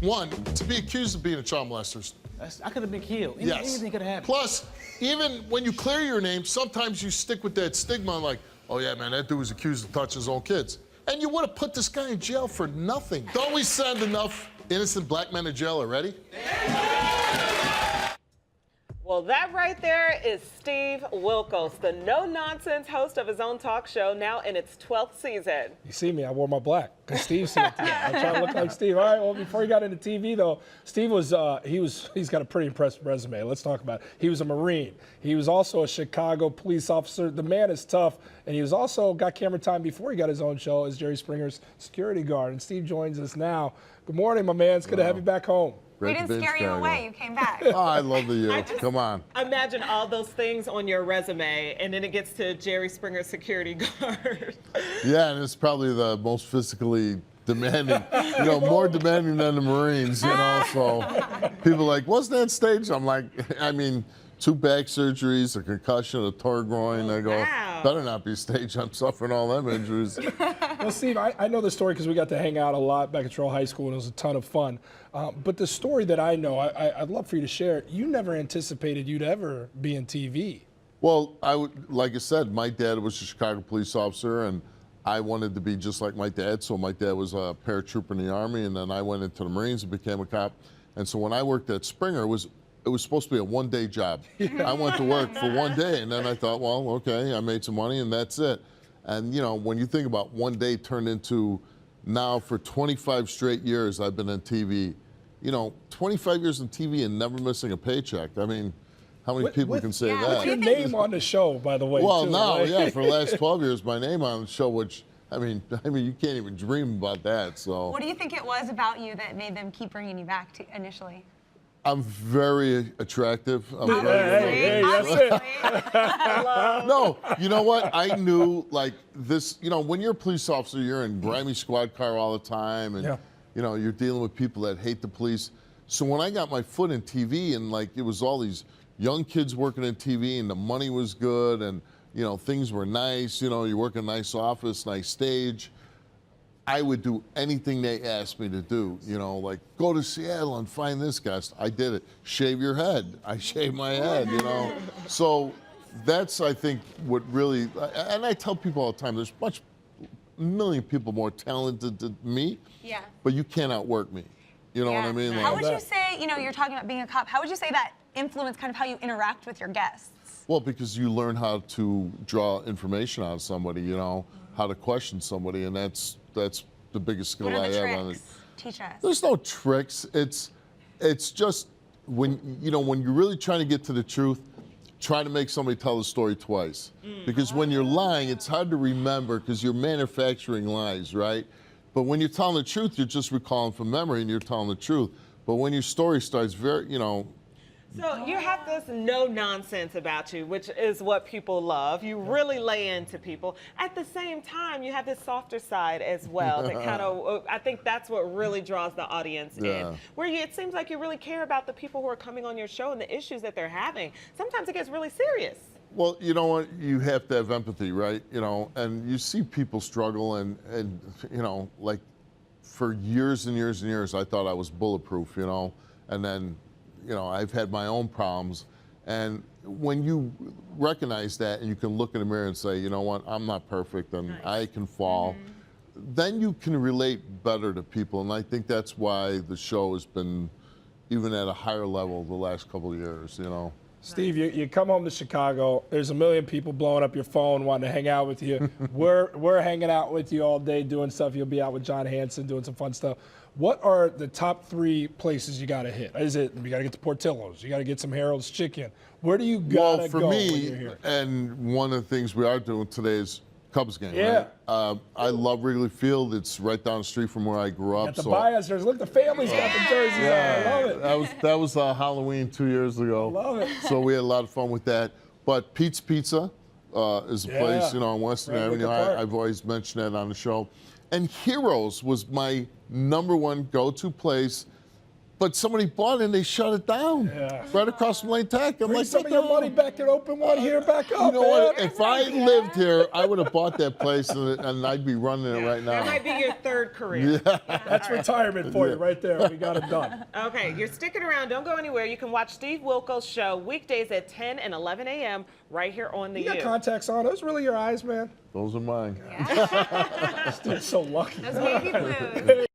One, to be accused of being a child molester. I could have been killed. Yes. Anything could have happened. Plus, even when you clear your name, sometimes you stick with that stigma like, oh yeah, man, that dude was accused of touching his own kids. And you would have put this guy in jail for nothing. Don't we send enough innocent black men to jail already? Well, that right there is Steve Wilkos, the no-nonsense host of his own talk show, now in its 12th season. You see me, I wore my black, because Steve said it today. I'm trying to look like Steve. All right, well, before he got into TV, though, Steve was, he's got a pretty impressive resume. Let's talk about it. He was a Marine. He was also a Chicago police officer. The man is tough, and he was also got camera time before he got his own show as Jerry Springer's security guard. And Steve joins us now. Good morning, my man. It's good to have you back home. We didn't scare you away. You came back. Oh, I love the youth. Come on. Imagine all those things on your resume, and then it gets to Jerry Springer security guard. Yeah, and it's probably the most physically demanding, more demanding than the Marines, so people are like, what's that stage? I'm like, I mean, 2 back surgeries, a concussion, a torn groin. I go, wow. Better not be staged. I'm suffering all them injuries. Well, Steve, I know the story because we got to hang out a lot back at Terrell High School, and it was a ton of fun. But the story that I know, I'd love for you to share it. You never anticipated you'd ever be in TV. Well, like I said, my dad was a Chicago police officer, and I wanted to be just like my dad. So my dad was a paratrooper in the Army, and then I went into the Marines and became a cop. And so when I worked at Springer, it was supposed to be a one-day job. I went to work for one day, and then I thought, well, okay, I made some money, and that's it. And, when you think about one day turned into now for 25 straight years I've been on TV. 25 years on TV and never missing a paycheck. I mean, how many people can say that? With your name on the show, by the way, well, too, now, right? yeah, for the last 12 years, my name on the show, which, I mean, you can't even dream about that, so. What do you think it was about you that made them keep bringing you back initially? I'm very attractive. Hey, that's it. No, you know what? I knew, like, this, when you're a police officer, you're in grimy squad car all the time, and, you're dealing with people that hate the police. So when I got my foot in TV, and, like, it was all these young kids working in TV, and the money was good, and, things were nice, you work in a nice office, nice stage, I would do anything they asked me to do, like go to Seattle and find this guy. I did it. Shave your head. I shaved my head, So that's, I think, what really, and I tell people all the time, there's a million people more talented than me, but you can't outwork me. You know what I mean? How would you say, you're talking about being a cop, how would you say that influenced kind of how you interact with your guests? Well, because you learn how to draw information out of somebody, how to question somebody, and that's the biggest skill I have on it. Teach us. There's no tricks. It's just when you're really trying to get to the truth, try to make somebody tell the story twice. Because when you're lying, it's hard to remember because you're manufacturing lies, right? But when you're telling the truth, you're just recalling from memory and you're telling the truth. But when your story starts So you have this no nonsense about you, which is what people love. You really lay into people. At the same time, you have this softer side as well. That kind of, I think that's what really draws the audience in. Where it seems like you really care about the people who are coming on your show and the issues that they're having. Sometimes it gets really serious. Well, you know what? You have to have empathy, right? And you see people struggle and like for years and years and years, I thought I was bulletproof, and then I've had my own problems. And when you recognize that and you can look in the mirror and say, you know what, I'm not perfect and I can fall, then you can relate better to people. And I think that's why the show has been even at a higher level the last couple of years, Steve, you come home to Chicago, there's a million people blowing up your phone wanting to hang out with you. We're hanging out with you all day doing stuff. You'll be out with John Hanson doing some fun stuff. What are the top 3 places you got to hit? Is it you got to get to Portillo's? You got to get some Harold's Chicken? Where do you got to go when you're here? And one of the things we are doing today is Cubs game. Yeah. Right? I love Wrigley Field. It's right down the street from where I grew up. Got the bias. Look, the family's got the jerseys on. I love it. That was Halloween 2 years ago. Love it. So we had a lot of fun with that. But Pete's Pizza is a place, on Western Avenue. I've always mentioned that on the show. And Heroes was my #1 go-to place. but somebody bought it and they shut it down. Yeah. Right across from Lane Tech. I'm Bring like, some what of the your money hell? back and open one here back up, You know man. what? If I lived here, I would have bought that place and I'd be running it right now. That might be your third career. That's retirement for you right there. We got it done. Okay, you're sticking around. Don't go anywhere. You can watch Steve Wilkos Show weekdays at 10 and 11 a.m. right here on the You got U. contacts on. Those really your eyes, man. Those are mine. Yeah. This dude's so lucky. Those baby blues.